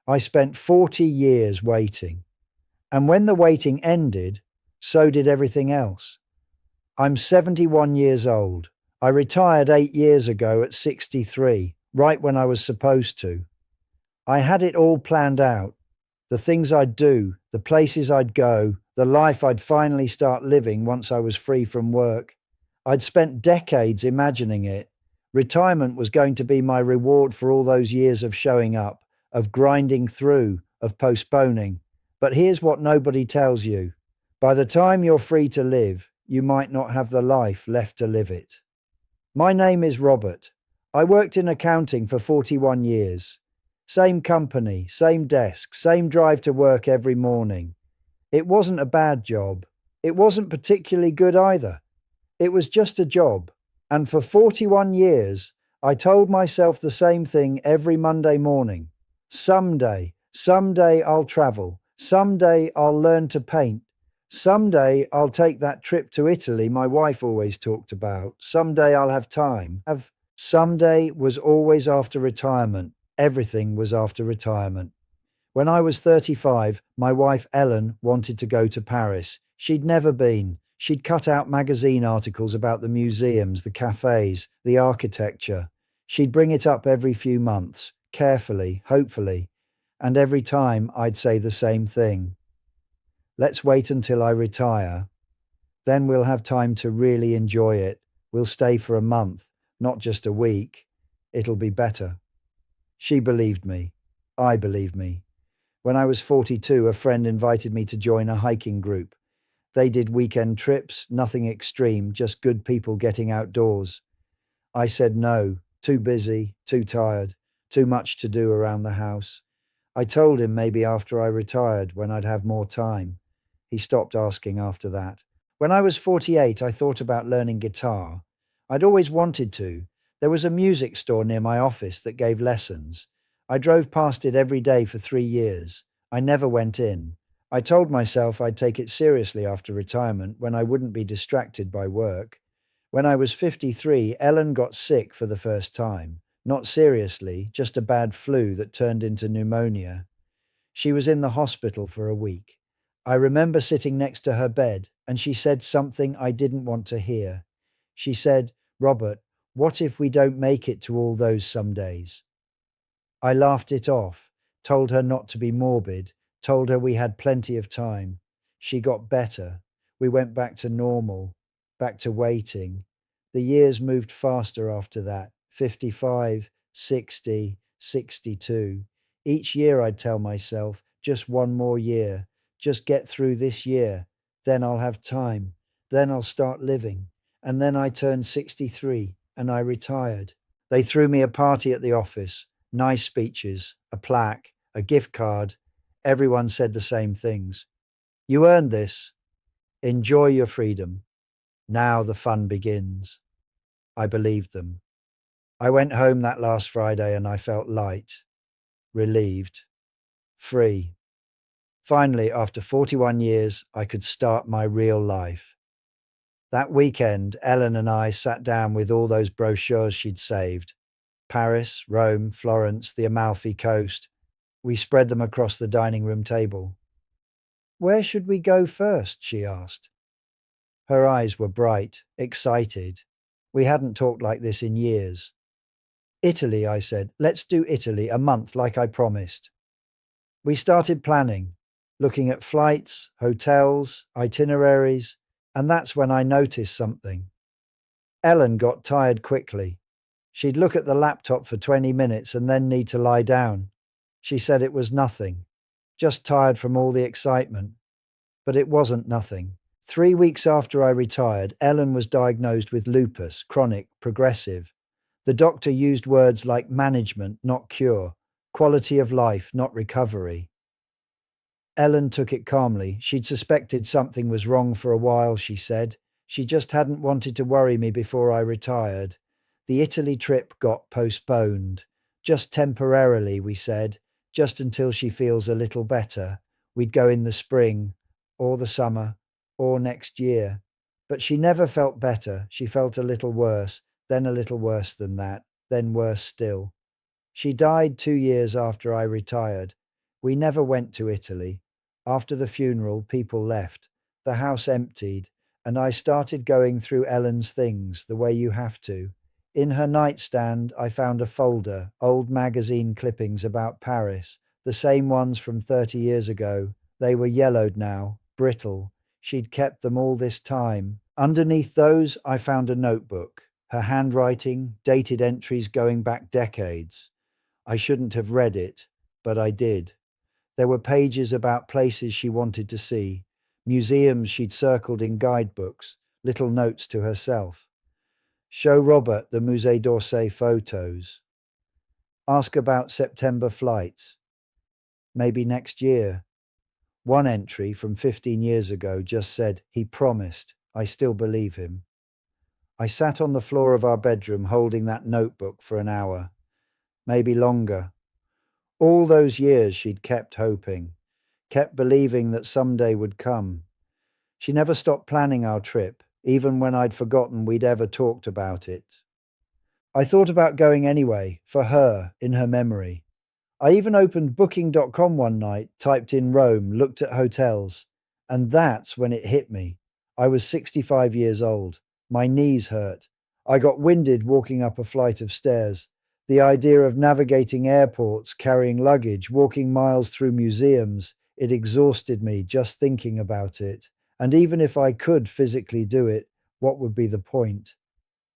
I spent 40 years waiting. And when the waiting ended, so did everything else. I'm 71 years old. I retired 8 years ago at 63, right when I was supposed to. I had it all planned out. The things I'd do, the places I'd go, the life I'd finally start living once I was free from work. I'd spent decades imagining it. Retirement was going to be my reward for all those years of showing up, of grinding through, of postponing. But here's what nobody tells you. By the time you're free to live, you might not have the life left to live it. My name is Robert. I worked in accounting for 41 years. Same company, same desk, same drive to work every morning. It wasn't a bad job. It wasn't particularly good either. It was just a job. And for 41 years, I told myself the same thing every Monday morning. Someday I'll travel. Someday I'll learn to paint. Someday I'll take that trip to Italy my wife always talked about. Someday I'll have time. Someday was always after retirement. Everything was after retirement. When I was 35, my wife Ellen wanted to go to Paris. She'd never been. She'd cut out magazine articles about the museums, the cafes, the architecture. She'd bring it up every few months, carefully, hopefully, and every time I'd say the same thing. Let's wait until I retire. Then we'll have time to really enjoy it. We'll stay for a month, not just a week. It'll be better. She believed me. I believed me. When I was 42, a friend invited me to join a hiking group. They did weekend trips, nothing extreme, just good people getting outdoors. I said no, too busy, too tired, too much to do around the house. I told him maybe after I retired, when I'd have more time. He stopped asking after that. When I was 48, I thought about learning guitar. I'd always wanted to. There was a music store near my office that gave lessons. I drove past it every day for 3 years. I never went in. I told myself I'd take it seriously after retirement when I wouldn't be distracted by work. When I was 53, Ellen got sick for the first time. Not seriously, just a bad flu that turned into pneumonia. She was in the hospital for a week. I remember sitting next to her bed, and she said something I didn't want to hear. She said, "Robert, what if we don't make it to all those some days?" I laughed it off, told her not to be morbid, told her we had plenty of time. She got better. We went back to normal, back to waiting. The years moved faster after that. 55, 60, 62. Each year I'd tell myself, just one more year. Just get through this year. Then I'll have time. Then I'll start living. And then I turned 63 and I retired. They threw me a party at the office. Nice speeches, a plaque, a gift card. Everyone said the same things. You earned this. Enjoy your freedom. Now the fun begins. I believed them. I went home that last Friday and I felt light, relieved, free. Finally, after 41 years, I could start my real life. That weekend, Ellen and I sat down with all those brochures she'd saved. Paris, Rome, Florence, the Amalfi Coast. We spread them across the dining room table. "Where should we go first?" she asked. Her eyes were bright, excited. We hadn't talked like this in years. "Italy," I said. "Let's do Italy, a month like I promised." We started planning, looking at flights, hotels, itineraries, and that's when I noticed something. Ellen got tired quickly. She'd look at the laptop for 20 minutes and then need to lie down. She said it was nothing, just tired from all the excitement. But it wasn't nothing. 3 weeks after I retired, Ellen was diagnosed with lupus, chronic, progressive. The doctor used words like management, not cure, quality of life, not recovery. Ellen took it calmly. She'd suspected something was wrong for a while, she said. She just hadn't wanted to worry me before I retired. The Italy trip got postponed. Just temporarily, we said, just until she feels a little better. We'd go in the spring, or the summer, or next year. But she never felt better. She felt a little worse, then a little worse than that, then worse still. She died 2 years after I retired. We never went to Italy. After the funeral, people left. The house emptied, and I started going through Ellen's things the way you have to. In her nightstand, I found a folder, old magazine clippings about Paris, the same ones from 30 years ago. They were yellowed now, brittle. She'd kept them all this time. Underneath those, I found a notebook, her handwriting, dated entries going back decades. I shouldn't have read it, but I did. There were pages about places she wanted to see, museums she'd circled in guidebooks, little notes to herself. Show Robert the Musée d'Orsay photos. Ask about September flights. Maybe next year. One entry from 15 years ago just said, he promised. I still believe him. I sat on the floor of our bedroom holding that notebook for an hour, maybe longer. All those years she'd kept hoping, kept believing that someday would come. She never stopped planning our trip, even when I'd forgotten we'd ever talked about it. I thought about going anyway, for her, in her memory. I even opened booking.com one night, typed in Rome, looked at hotels, and that's when it hit me. I was 65 years old. My knees hurt. I got winded walking up a flight of stairs. The idea of navigating airports, carrying luggage, walking miles through museums, it exhausted me just thinking about it. And even if I could physically do it, what would be the point?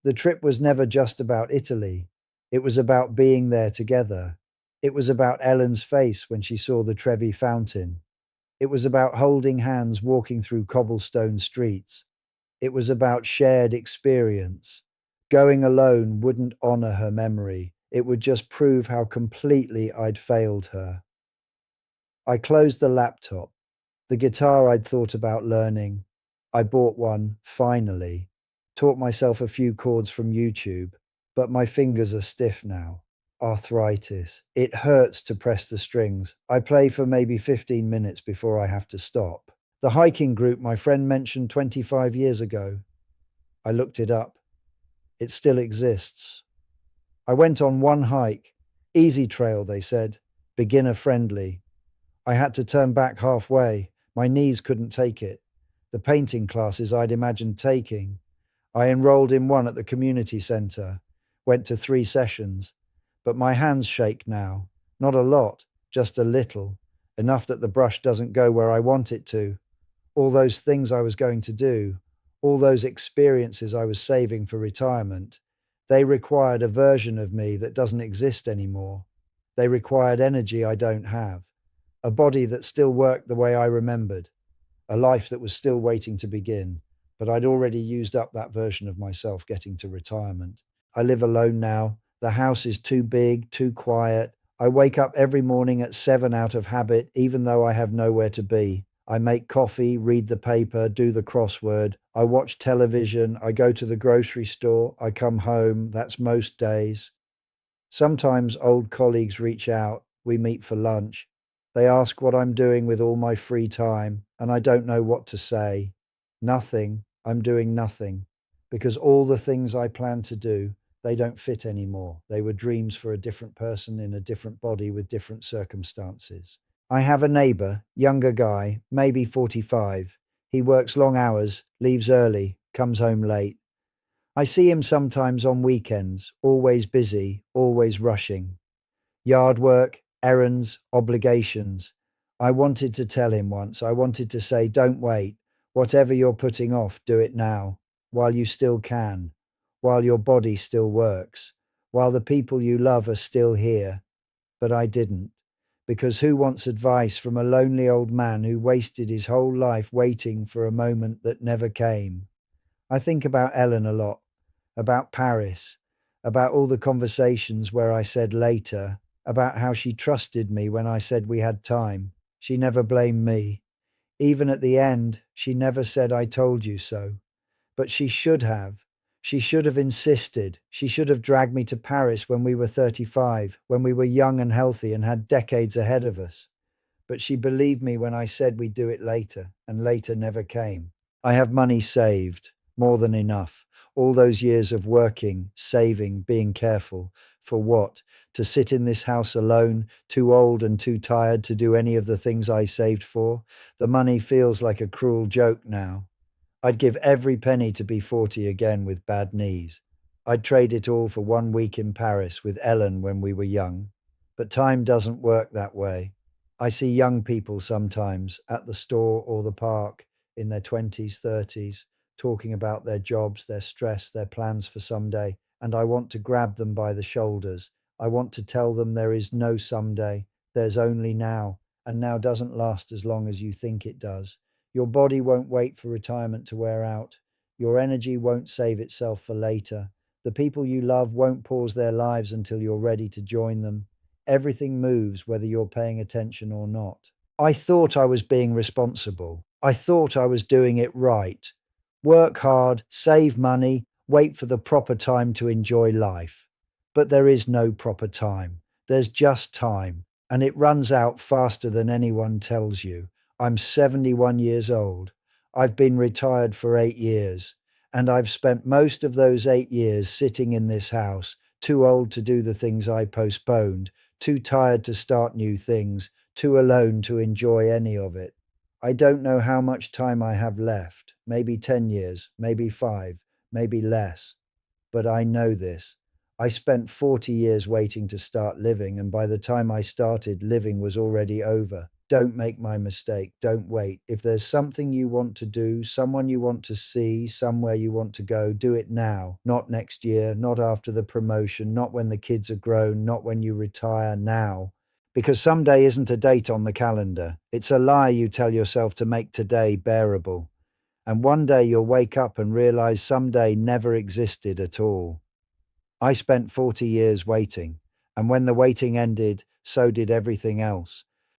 The trip was never just about Italy. It was about being there together. It was about Ellen's face when she saw the Trevi fountain. It was about holding hands walking through cobblestone streets. It was about shared experience. Going alone wouldn't honor her memory. It would just prove how completely I'd failed her. I closed the laptop. The guitar I'd thought about learning. I bought one, finally. Taught myself a few chords from YouTube, but my fingers are stiff now. Arthritis. It hurts to press the strings. I play for maybe 15 minutes before I have to stop. The hiking group my friend mentioned 25 years ago. I looked it up. It still exists. I went on one hike. Easy trail, they said. Beginner friendly. I had to turn back halfway. My knees couldn't take it. The painting classes I'd imagined taking. I enrolled in one at the community centre. Went to 3 sessions. But my hands shake now. Not a lot, just a little. Enough that the brush doesn't go where I want it to. All those things I was going to do, all those experiences I was saving for retirement, they required a version of me that doesn't exist anymore. They required energy I don't have, a body that still worked the way I remembered, a life that was still waiting to begin, but I'd already used up that version of myself getting to retirement. I live alone now. The house is too big, too quiet. I wake up every morning at 7 out of habit, even though I have nowhere to be. I make coffee, read the paper, do the crossword. I watch television. I go to the grocery store. I come home. That's most days. Sometimes old colleagues reach out. We meet for lunch. They ask what I'm doing with all my free time, and I don't know what to say. Nothing. I'm doing nothing. Because all the things I plan to do, they don't fit anymore. They were dreams for a different person in a different body with different circumstances. I have a neighbor, younger guy, maybe 45. He works long hours, leaves early, comes home late. I see him sometimes on weekends, always busy, always rushing. Yard work, errands, obligations. I wanted to tell him once, I wanted to say, don't wait. Whatever you're putting off, do it now, while you still can, while your body still works, while the people you love are still here. But I didn't. Because who wants advice from a lonely old man who wasted his whole life waiting for a moment that never came? I think about Ellen a lot, about Paris, about all the conversations where I said later, about how she trusted me when I said we had time. She never blamed me. Even at the end, she never said I told you so. But she should have. She should have insisted. She should have dragged me to Paris when we were 35, when we were young and healthy and had decades ahead of us. But she believed me when I said we'd do it later, and later never came. I have money saved, more than enough. All those years of working, saving, being careful. For what? To sit in this house alone, too old and too tired to do any of the things I saved for. The money feels like a cruel joke now. I'd give every penny to be 40 again with bad knees. I'd trade it all for 1 week in Paris with Ellen when we were young. But time doesn't work that way. I see young people sometimes at the store or the park in their 20s, 30s, talking about their jobs, their stress, their plans for someday, and I want to grab them by the shoulders. I want to tell them there is no someday, there's only now, and now doesn't last as long as you think it does. Your body won't wait for retirement to wear out. Your energy won't save itself for later. The people you love won't pause their lives until you're ready to join them. Everything moves whether you're paying attention or not. I thought I was being responsible. I thought I was doing it right. Work hard, save money, wait for the proper time to enjoy life. But there is no proper time. There's just time, and it runs out faster than anyone tells you. I'm 71 years old. I've been retired for 8 years, and I've spent most of those 8 years sitting in this house, too old to do the things I postponed, too tired to start new things, too alone to enjoy any of it. I don't know how much time I have left, maybe 10 years, maybe 5, maybe less. But I know this. I spent 40 years waiting to start living, and by the time I started, living was already over. Don't make my mistake. Don't wait. If there's something you want to do, someone you want to see, somewhere you want to go, do it now. Not next year, not after the promotion, not when the kids are grown, not when you retire, now. Because someday isn't a date on the calendar. It's a lie you tell yourself to make today bearable. And one day you'll wake up and realize someday never existed at all. I spent 40 years waiting, and when the waiting ended, so did everything else.